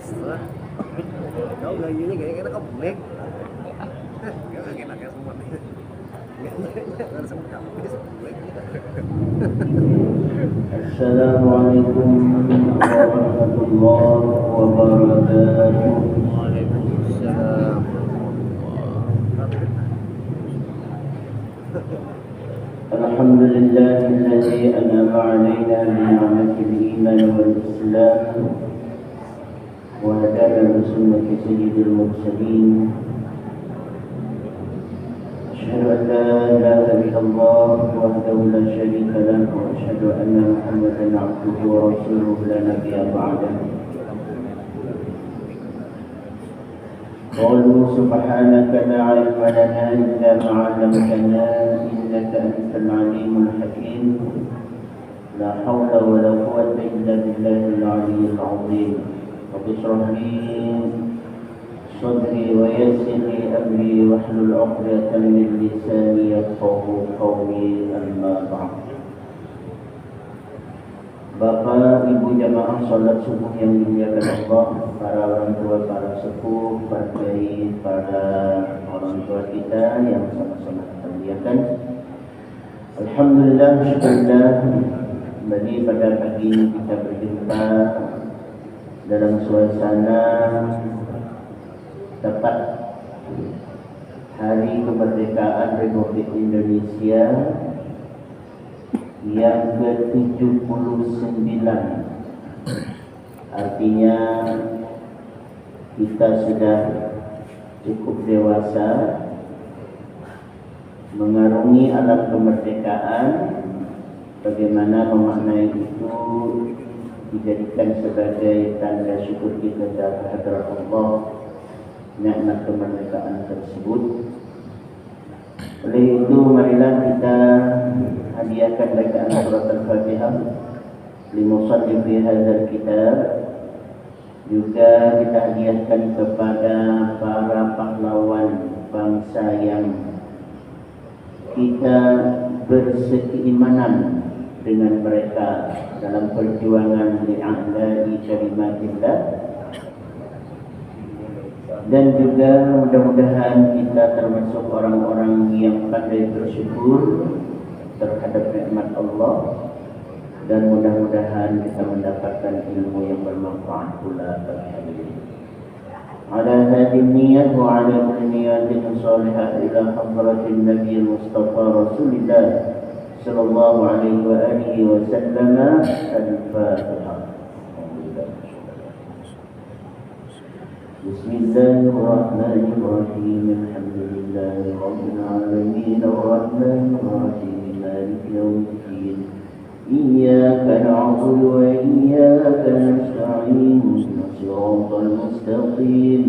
Setelah kau gayunya kayaknya kau balik. Enak-enak semua nih. Assalamualaikum warahmatullahi wabarakatuh. Waalaikumsalam. Alhamdulillahilladzi an'ama 'alaina bi ni'matil iman wal islam wa hadana bi sunnati sayyidil mursalin. Asyhadu an la ilaha illallah wahdahu la syarika lahu wa asyhadu anna Muhammadan 'abduhu wa rasuluhu la nabiyya ba'dahu. قالوا سبحانك لا علم لنا إلا ما علمتنا إنك أنت العليم الحكيم لا حول ولا قوة إلا بالله العلي العظيم رب اشرح لي صدري ويسر لي أمري واحلل عقدة من لساني يفقهوا قولي أما بعد. Bapak, Ibu jamaah salat subuh yang dimuliakan Allah, para orang tua, para sepuh, para kiai, para orang tua kita yang sama-sama kita muliakan. Alhamdulillah, syukurlah, kembali pada pagi ini kita berjumpa dalam suasana tepat Hari Kemerdekaan Republik Indonesia yang ke-79. Artinya kita sudah cukup dewasa mengarungi alam kemerdekaan. Bagaimana memaknai itu dijadikan sebagai tanda syukur kita terhadap Allah nikmat kemerdekaan tersebut. Oleh itu marilah kita hadiahkan bacaan surat Al-Fatihah limusannif fi hadzal kitab. Juga kita hadiahkan kepada para pahlawan bangsa yang kita bersekeimanan dengan mereka dalam perjuangan li'a'la'i kalimatillah. Dan juga mudah-mudahan kita termasuk orang-orang yang pandai bersyukur terhadap nikmat Allah, dan mudah-mudahan kita mendapatkan ilmu yang bermanfaat pula bagi kita. Ala hadhihi niyyah wa ala niyatin salihah ila hadratin Nabi Mustafa Rasulillah sallallahu alaihi wa alihi wa sallam. Al-Fatihah. Bismillahirrahmanirrahim. Alhamdulillahi rabbil alamin arrahmanir rahim maliki yaumiddin. Iyyaka na'budu wa iyyaka nasta'in. Shiratal mustaqim.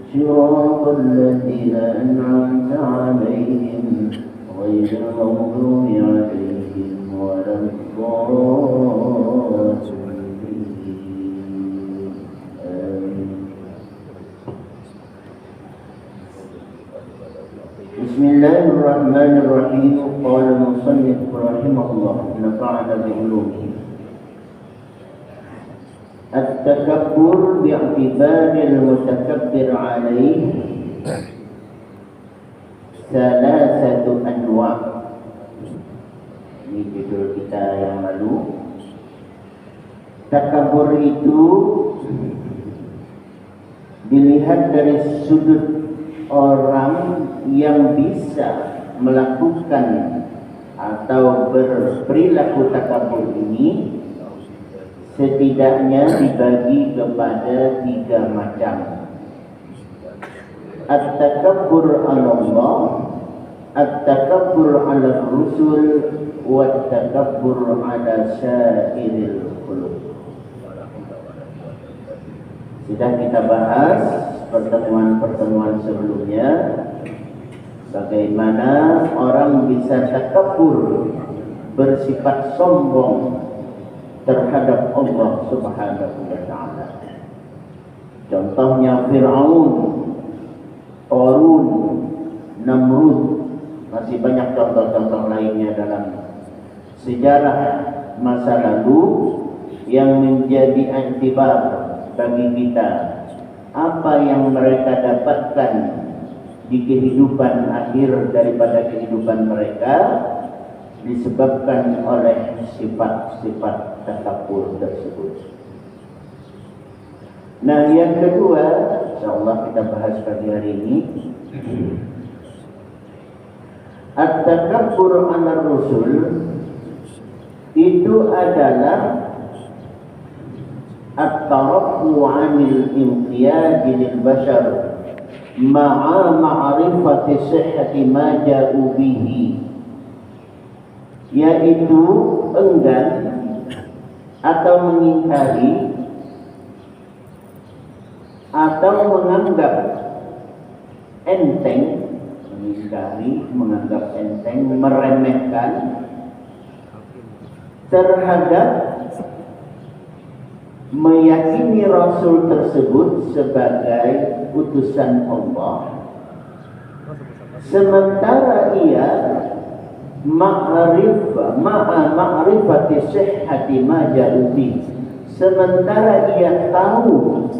Shiratal ladzina an'amta 'alaihim ghairil maghdubi 'alaihim waladdallin. Bismillahirrahmanirrahim. Qala al-musannif rahimahullah nafa'ana bi'ulumihi. At-takabbur bi'tibari al-mutakabbir 'alaihi salasatu anwa'. Ini judul kita yang lalu. Takabur itu dilihat dari sudut orang yang bisa melakukan atau berperilaku takabur ini setidaknya dibagi kepada 3 macam. At-takabbur 'ala Allah, at-takabbur 'ala Rasul, wa at-takabbur 'ala sa'iril khuluq. Sudah kita bahas pertemuan-pertemuan sebelumnya bagaimana orang bisa takabur, bersifat sombong terhadap Allah Subhanahu wa ta'ala. Contohnya Fir'aun, Qarun, Namrud, masih banyak contoh-contoh lainnya dalam sejarah masa lalu yang menjadi iktibar, bagi kita apa yang mereka dapatkan di kehidupan akhir daripada kehidupan mereka disebabkan oleh sifat-sifat takabbur tersebut. Nah, yang kedua, insyaallah kita bahas pagi hari ini, at-takabbur 'ala rusul itu adalah at-taraffu 'anil imtiyaz lil bashar ma'a ma'rifati sihhati ma ja'u bihi, yaitu enggan atau mengingkari atau menganggap enteng, mengingkari, menganggap enteng, meremehkan terhadap meyakini Rasul tersebut sebagai utusan Allah, sementara ia ma'rifati sihhati ma ja'u bihi, sementara ia tahu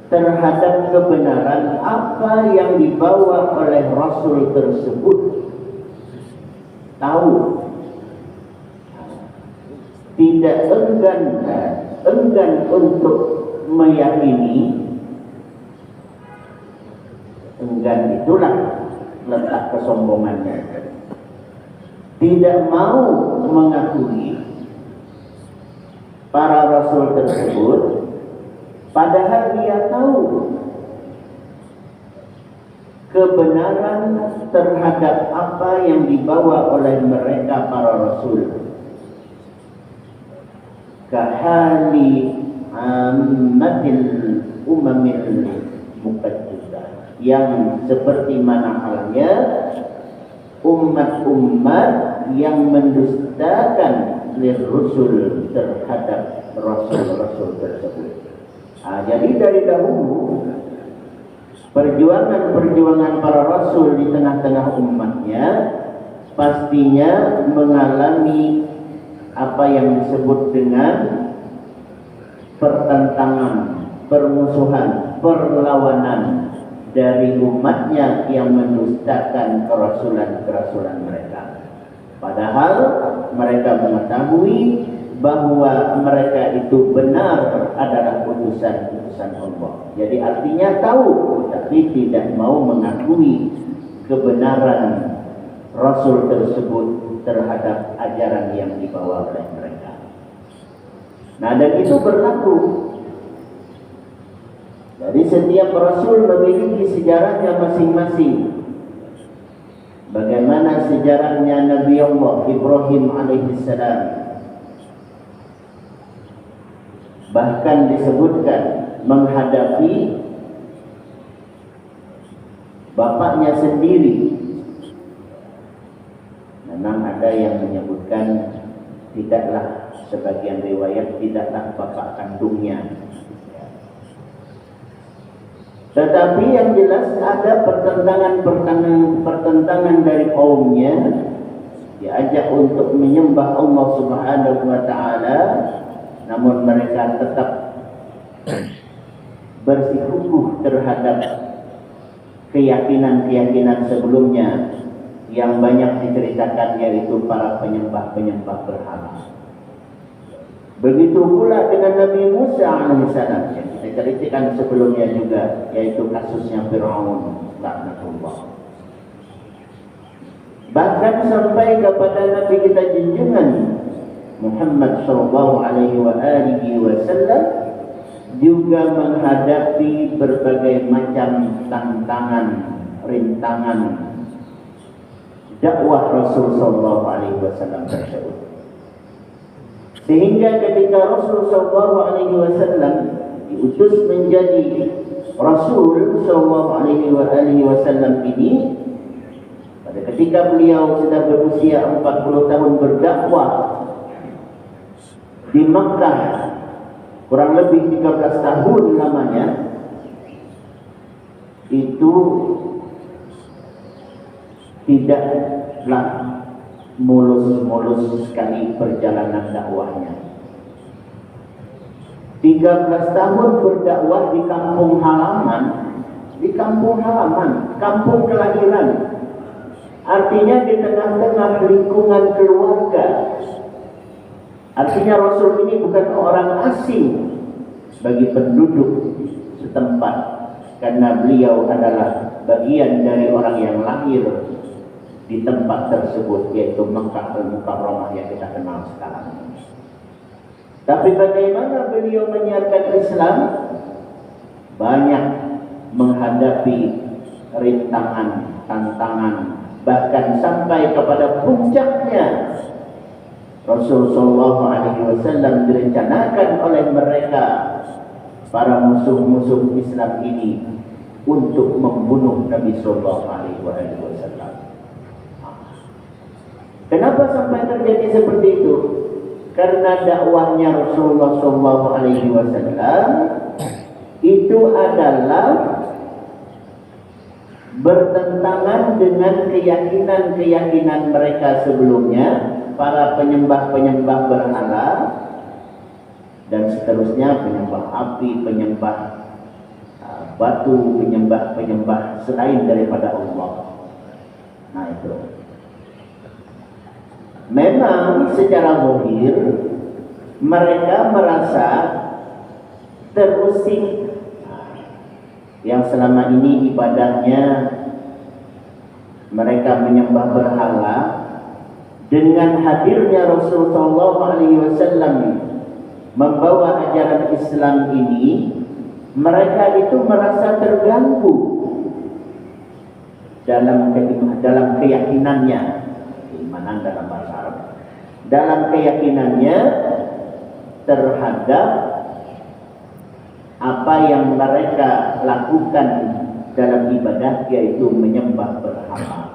terhadap kebenaran apa yang dibawa oleh Rasul tersebut, tahu, tidak enggan untuk meyakini. Enggan itulah letak kesombongannya, tidak mau mengakui para Rasul tersebut, padahal dia tahu kebenaran terhadap apa yang dibawa oleh mereka para Rasul. Kahali ammatil umamil muqaddidah, yang seperti mana halnya umat-umat yang mendustakan Rasul terhadap Rasul-Rasul tersebut. Jadi dari dahulu perjuangan para Rasul di tengah-tengah umatnya pastinya mengalami apa yang disebut dengan pertentangan, permusuhan, perlawanan dari umatnya yang mendustakan kerasulan mereka. Padahal mereka mengetahui bahwa mereka itu benar adalah utusan Allah. Jadi artinya tahu, tapi tidak mau mengakui kebenaran Rasul tersebut terhadap ajaran yang dibawa oleh mereka. Nah, dan itu berlaku. Jadi setiap Rasul memiliki sejarahnya masing-masing. Bagaimana sejarahnya Nabi Allah Ibrahim alaihissalam, bahkan disebutkan menghadapi bapaknya sendiri. Memang ada yang menyebutkan tidaklah, sebagian riwayat tidaklah bapak kandungnya. Tetapi yang jelas ada pertentangan dari kaumnya, diajak untuk menyembah Allah Subhanahu wa taala, namun mereka tetap bersikukuh terhadap keyakinan sebelumnya yang banyak diceritakan, yaitu para penyembah berhala. Begitu pula dengan Nabi Musa alaihissalam yang kita ceritakan sebelumnya juga, yaitu kasusnya Fir'aun laknatullah. Bahkan sampai kepada Nabi kita junjungan Muhammad sallallahu alaihi wasallam juga menghadapi berbagai macam tantangan, rintangan dakwah Rasul sallallahu alaihi wasallam tersebut. Sehingga ketika Rasul sallallahu alaihi wasallam diutus menjadi Rasul sallallahu alaihi wasallam ini, pada ketika beliau sudah berusia 40 tahun berdakwah di Makkah, kurang lebih 13 tahun lamanya, itu tidaklah mulus sekali perjalanan dakwahnya. 13 tahun berdakwah di kampung halaman, kampung kelahiran. Artinya di tengah-tengah lingkungan keluarga. Artinya Rasul ini bukan orang asing bagi penduduk setempat, karena beliau adalah bagian dari orang yang lahir di tempat tersebut, yaitu Mekah Al-Mukarramah yang kita kenal sekarang. Tapi bagaimana beliau menyiarkan Islam? Banyak menghadapi rintangan, tantangan, bahkan sampai kepada puncaknya Rasulullah SAW direncanakan oleh mereka, para musuh-musuh Islam ini, untuk membunuh Nabi Sallallahu Alaihi Wasallam. Kenapa sampai terjadi seperti itu? Karena dakwahnya Rasulullah Sallallahu Alaihi Wasallam itu adalah bertentangan dengan keyakinan mereka sebelumnya, para penyembah-penyembah berhala dan seterusnya, penyembah api, penyembah batu, penyembah selain daripada Allah. Nah itu. Memang secara zahir mereka merasa terusik yang selama ini ibadahnya mereka menyembah berhala. Dengan hadirnya Rasulullah SAW membawa ajaran Islam ini, mereka itu merasa terganggu dalam keyakinannya, keimanan dalam bahasa Arab, dalam keyakinannya terhadap apa yang mereka lakukan dalam ibadah, yaitu menyembah berhala.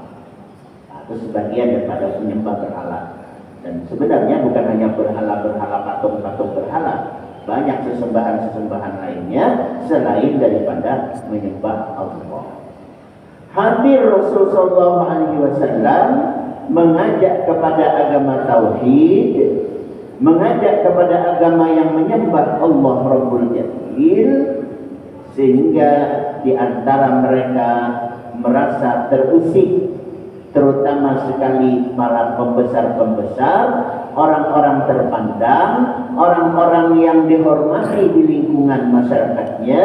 Atau sebagian daripada penyembah berhala. Dan sebenarnya bukan hanya berhala-berhala, patung-patung berhala, banyak sesembahan-sesembahan lainnya selain daripada menyembah Allah. Hadir Rasulullah SAW mengajak kepada agama tauhid, mengajak kepada agama yang menyembah Allah Rabbul Jalil, sehingga di antara mereka merasa terusik, terutama sekali para pembesar-pembesar, orang-orang terpandang, orang-orang yang dihormati di lingkungan masyarakatnya,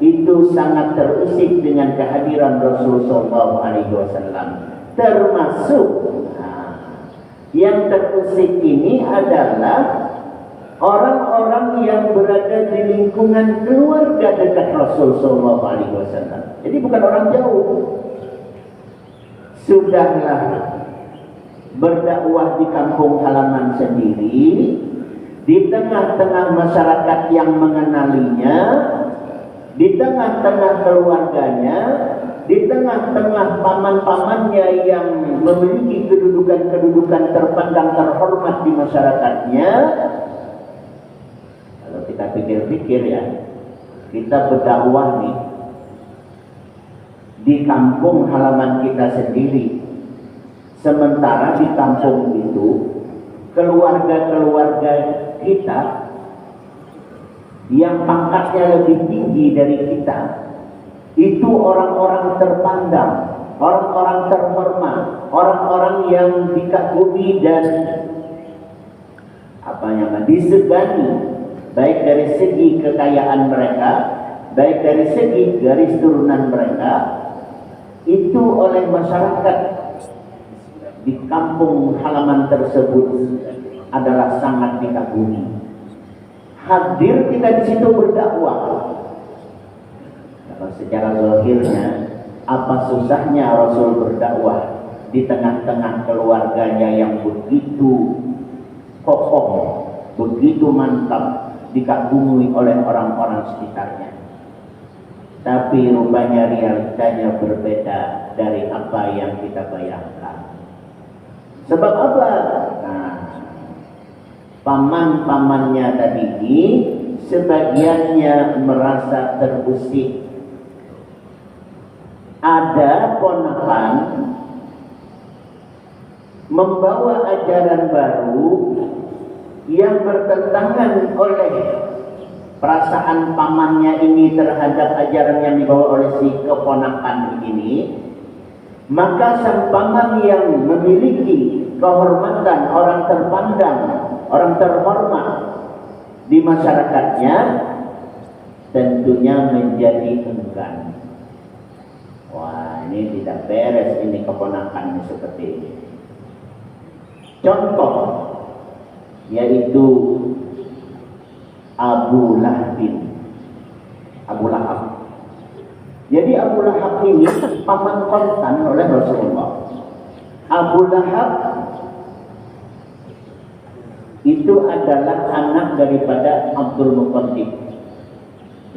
itu sangat terusik dengan kehadiran Rasulullah SAW. Termasuk yang terusik ini adalah orang-orang yang berada di lingkungan keluarga dekat Rasulullah SAW. Jadi bukan orang jauh. Sudahlah berdakwah di kampung halaman sendiri, di tengah-tengah masyarakat yang mengenalinya, di tengah-tengah keluarganya, di tengah-tengah paman-pamannya yang memiliki kedudukan-kedudukan terpandang terhormat di masyarakatnya. Kalau kita pikir-pikir ya, kita berdakwah nih di kampung halaman kita sendiri, sementara di kampung itu keluarga-keluarga kita yang pangkatnya lebih tinggi dari kita itu orang-orang terpandang, orang-orang terhormat, orang-orang yang dikagumi dan disegani, baik dari segi kekayaan mereka, baik dari segi garis turunan mereka, itu oleh masyarakat di kampung halaman tersebut adalah sangat dikagumi. Hadir kita di situ berdakwah. Kalau secara zahirnya, apa susahnya Rasul berdakwah di tengah-tengah keluarganya yang begitu kokoh, begitu mantap, dikagumi oleh orang-orang sekitarnya. Tapi rupanya realitanya berbeda dari apa yang kita bayangkan. Sebab apa? Nah, paman-pamannya tadi ini sebagiannya merasa terusik. Ada ponakan membawa ajaran baru yang bertentangan oleh perasaan pamannya ini terhadap ajaran yang dibawa oleh si keponakan ini, maka sang paman yang memiliki kehormatan, orang terpandang, orang terhormat di masyarakatnya, tentunya menjadi enggan. Wah, ini tidak beres ini keponakannya seperti ini. Contoh yaitu Abu Lahab. Jadi Abu Lahab ini paman kontan oleh Rasulullah. Abu Lahab itu adalah anak daripada Abdul Muttalib.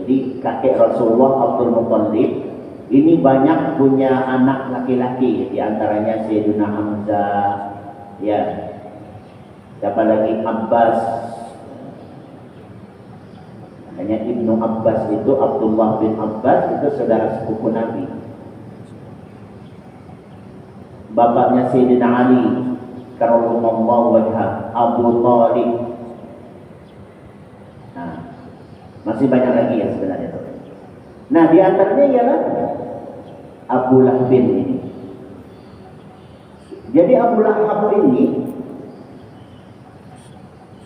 Jadi kakek Rasulullah Abdul Muttalib ini banyak punya anak laki-laki, di antaranya Sayyidina Hamzah, ya, siapa lagi, Abbas. Hanya Ibnu Abbas itu, Abdullah bin Abbas itu saudara sepupu Nabi. Bapaknya Sayyidina Ali karramallahu wajhah, Abu Thalib. Nah, masih banyak lagi ya sebenarnya. Nah, di antaranya ialah Abu Lahab ini. Jadi Abu Lahab ini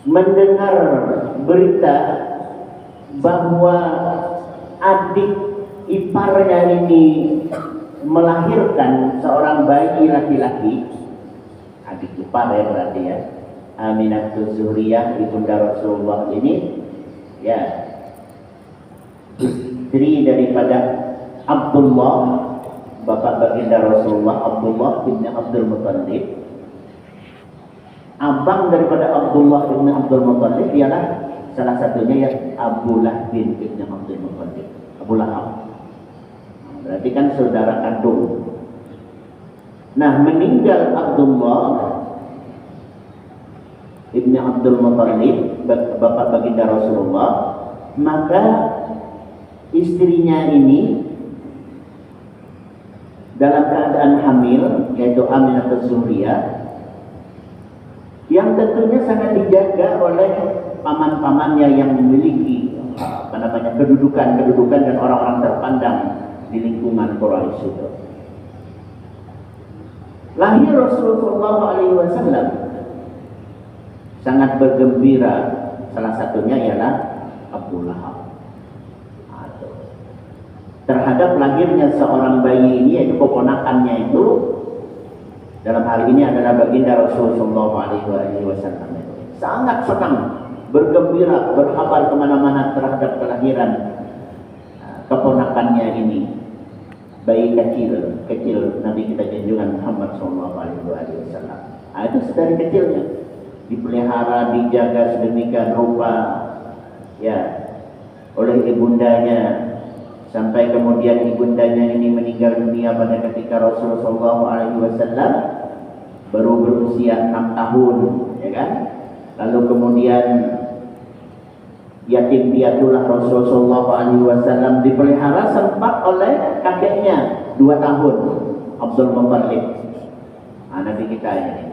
mendengar berita bahwa adik iparnya ini melahirkan seorang bayi laki-laki, adik ipar ya berarti ya, Aminatul Zuhriyah ibunda Rasulullah ini, ya, istri daripada Abdullah, bapak baginda Rasulullah, Abdullah bin Abdul Muttalib. Abang daripada Abdullah bin Abdul Muttalib ialah salah satunya ya Abu Lahab bin Abdul Muttalib, Abu Lahab. Berarti kan saudara kandung. Nah, meninggal Abdullah ibn Abdul Muttalib, bapak baginda Rasulullah, maka istrinya ini dalam keadaan hamil, yaitu Aminatul Zuhriyah, yang tentunya sangat dijaga oleh paman-pamannya yang memiliki kedudukan dan orang-orang terpandang di lingkungan Quraisy itu. Lahir Rasulullah SAW sangat bergembira, salah satunya ialah Abu Lahab. Terhadap lahirnya seorang bayi ini, yaitu keponakannya itu, dalam hal ini adalah baginda Rasulullah SAW, sangat senang, bergembira, berkabar kemana-mana terhadap kelahiran keponakannya ini, bayi kecil Nabi kita junjungan Muhammad SAW. Itu sedari kecilnya dipelihara, dijaga sedemikian rupa, ya, oleh ibundanya, sampai kemudian ibundanya ini meninggal dunia pada ketika Rasulullah SAW baru berusia 6 tahun, ya kan? Lalu kemudian yatim piatulah Rasulullah SAW dipelihara sempat oleh kakeknya 2 tahun, Abdul Muttalib, Nabi kita ini.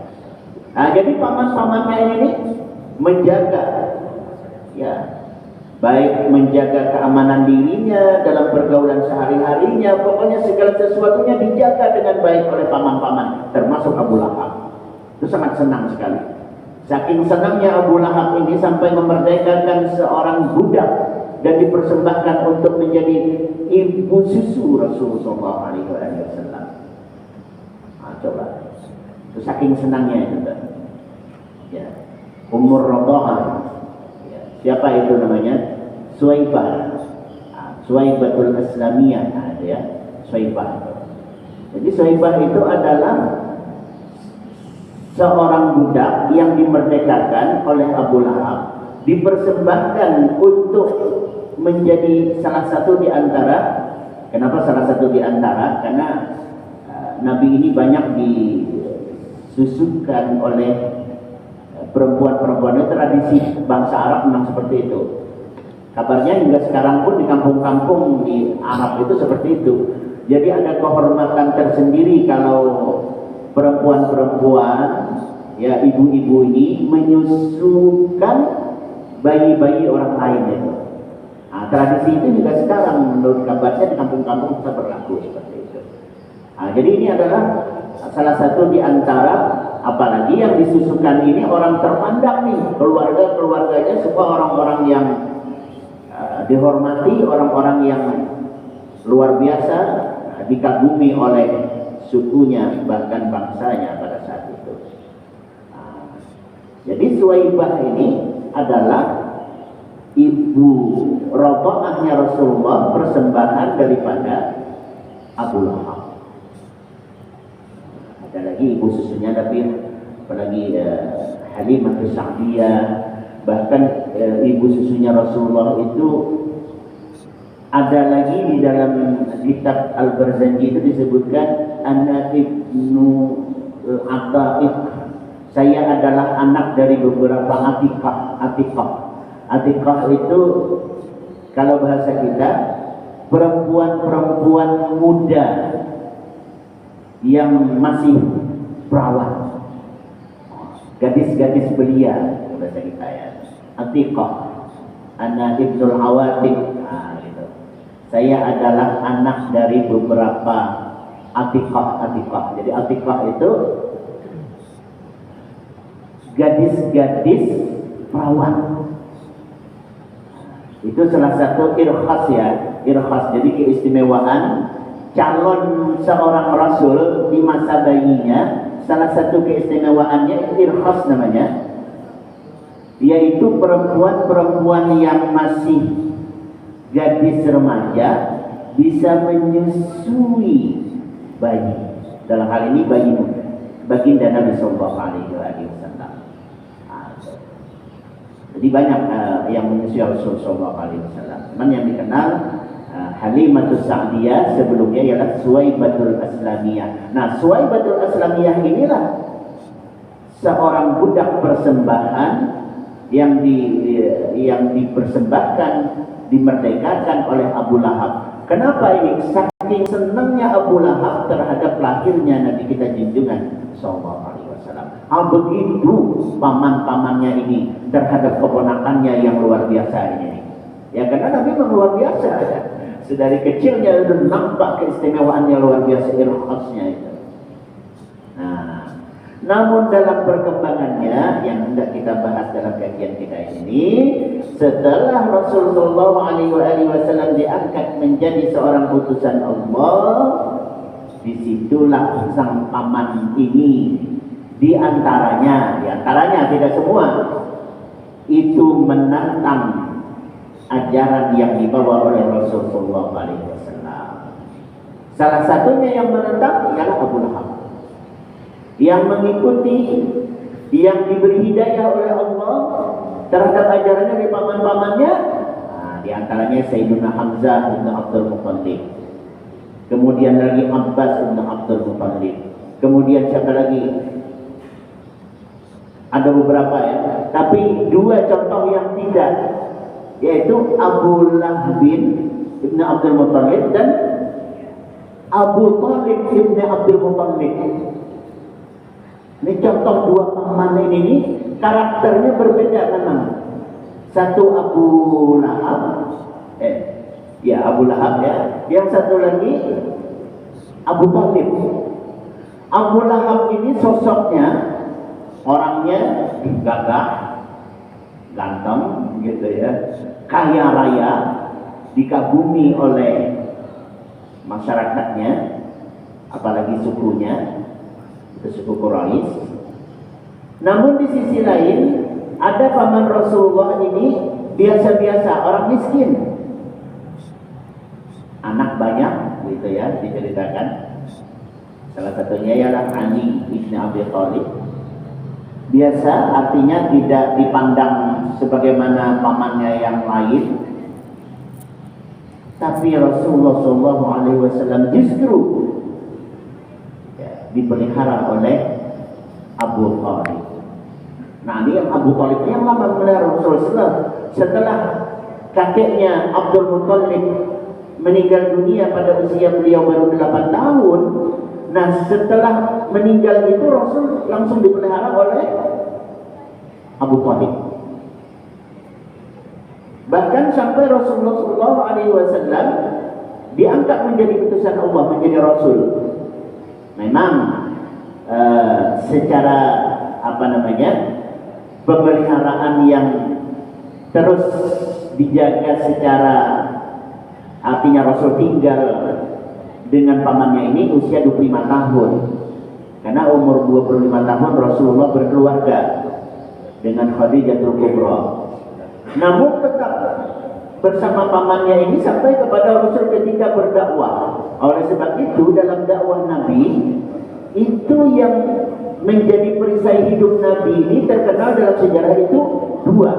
Jadi paman-pamannya ini menjaga, ya, baik menjaga keamanan dirinya dalam pergaulan sehari-harinya, pokoknya segala sesuatunya dijaga dengan baik oleh paman-paman, termasuk Abu Lahab. Itu sangat senang sekali. Saking senangnya Abu Lahab ini sampai memerdekakan seorang budak dan dipersembahkan untuk menjadi ibu susu Rasulullah SAW. Coba, itu saking senangnya itu. Ya, umur Radha'ah. Siapa itu namanya? Suwaibah. Suwaibatul Islamiyah, ya, Suwaibah. Jadi Suwaibah itu adalah seorang budak yang dimerdekakan oleh Abu Lahab, dipersembahkan untuk menjadi salah satu di antara. Kenapa salah satu di antara? Karena Nabi ini banyak disusukan oleh perempuan-perempuan. Itu tradisi bangsa Arab memang seperti itu. Kabarnya hingga sekarang pun di kampung-kampung di Arab itu seperti itu. Jadi ada kehormatan tersendiri kalau perempuan-perempuan, ya, ibu-ibu ini menyusukan bayi-bayi orang lain itu. tradisi itu juga sekarang menurut kabarnya di kampung-kampung bisa berlaku seperti itu. Jadi ini adalah salah satu di antara, apalagi yang disusukan ini orang terpandang nih, keluarganya semua orang-orang yang dihormati, orang-orang yang luar biasa, dikagumi oleh sukunya bahkan bangsanya pada saat itu. Jadi Suwaibah ini adalah ibu rodoahnya Rasulullah, persembahan daripada Abu Lahab. Ada lagi ibu susunya, tapi apalagi Halimah Sa'diyah, bahkan ibu susunya Rasulullah itu ada lagi di dalam kitab Al-Barzanji itu disebutkan Ana ibnu Ata'ik, saya adalah anak dari beberapa Atikah itu kalau bahasa kita perempuan-perempuan muda yang masih perawan, gadis-gadis belia bahasa kita ya. Atikah, Ana ibnul Awatik, gitu. Saya adalah anak dari beberapa Atikah. Jadi Atikah itu gadis-gadis perawan. Itu salah satu irkhas ya, irkhas. Jadi keistimewaan calon seorang rasul di masa bayinya, salah satu keistimewaannya irkhas namanya, yaitu perempuan-perempuan yang masih gadis remaja bisa menyusui bayi. Dalam hal ini bayi muda, baginda Nabi Sallallahu Alaihi Wasallam. Jadi banyak yang menyusui Rasulullah Sallallahu Alaihi Wasallam. Cuman yang dikenal Halimatus Sa'diyah, sebelumnya ialah Suwaibatul Aslamiyah. Nah, Suwaibatul Aslamiyah inilah seorang budak persembahan yang dipersembahkan, dimerdekakan oleh Abu Lahab. Kenapa ini? Saking senangnya Abu Lahab terhadap lahirnya Nabi kita junjungan Sallallahu Alaihi Wasallam. Begitu paman-pamannya ini terhadap keponakannya yang luar biasa ini. Ya, karena Nabi memang luar biasa ya. Sedari kecilnya sudah nampak keistimewaannya luar biasa, irkhasnya itu. Nah, namun dalam perkembangannya yang hendak kita bahas dalam kajian kita ini, setelah Rasulullah SAW diangkat menjadi seorang utusan Allah, disitulah sang paman ini diantaranya tidak semua, itu menantang ajaran yang dibawa oleh Rasulullah SAW. Salah satunya yang menentang ialah Abu Lahab, yang mengikuti, yang diberi hidayah oleh Allah terhadap ajarannya dari paman-pamannya. Di antaranya Sayyidina Hamzah bin Abdul Muttalib, kemudian lagi Abbas bin Abdul Muttalib, kemudian siapa lagi? Ada beberapa ya, tapi dua contoh yang tidak, yaitu Abu Lahab bin Abdul Muttalib dan Abu Talib bin Abdul Muttalib. Ini contoh dua paman ini karakternya berbeda memang. Satu Abu Lahab, Abu Lahab ya. Yang satu lagi Abu Talib. Abu Lahab ini sosoknya, orangnya gagah, ganteng gitu ya, kaya raya, dikagumi oleh masyarakatnya, apalagi sukunya, itu suku Quraisy. Namun di sisi lain ada paman Rasulullah ini biasa-biasa, orang miskin, anak banyak gitu ya, diceritakan. Salah satunya ialah Ali bin Abi Thalib. Biasa artinya tidak dipandang sebagaimana pamannya yang lain, tapi Rasulullah SAW justru dipelihara oleh Abu Thalib. Nah, ini yang Abu Thalib yang lama memelihara Rasulullah. Setelah kakeknya Abdul Muttalib meninggal dunia pada usia beliau baru 8 tahun, nah setelah meninggal itu Rasul langsung dipelihara oleh Abu Thalib. Bahkan sampai sampai Rasulullah SAW diangkat menjadi utusan Allah, menjadi Rasul. Memang secara pemeliharaan yang terus dijaga secara, artinya Rasul tinggal dengan pamannya ini usia 25 tahun. Karena umur 25 tahun Rasulullah berkeluarga dengan Khadijatul Kubra. Namun tetap bersama pamannya ini sampai kepada Rasul ketika berdakwah. Oleh sebab itu dalam dakwah Nabi itu yang menjadi perisai hidup Nabi ini terkenal dalam sejarah itu dua.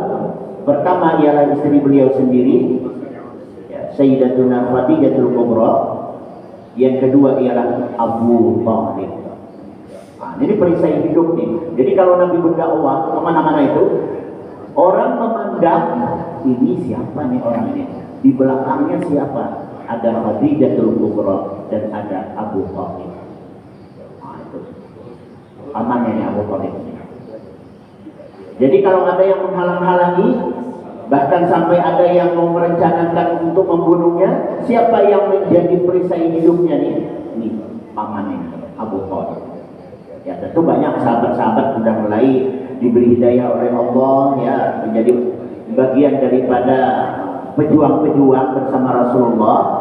Pertama ialah istri beliau sendiri, ya, Sayyidatuna Khadijatul Kubra. Yang kedua ialah Abu Thalib. Nah, ini perisai hidup nih. Jadi kalau Nabi berdakwah kemana-mana itu, orang memandang ini siapa nih orang ini? Di belakangnya siapa? Ada Khadijatul Kubra dan ada Abu Thalib. Nah, itu pamannya nih Abu Thalib. Jadi kalau ada yang menghalang-halangi, bahkan sampai ada yang mau merencanakan untuk membunuhnya, siapa yang menjadi perisai hidupnya nih? Ini pamannya Abu Thalib. Ya tentu banyak sahabat-sahabat sudah mulai diberi hidayah oleh Allah, ya menjadi bagian daripada pejuang-pejuang bersama Rasulullah.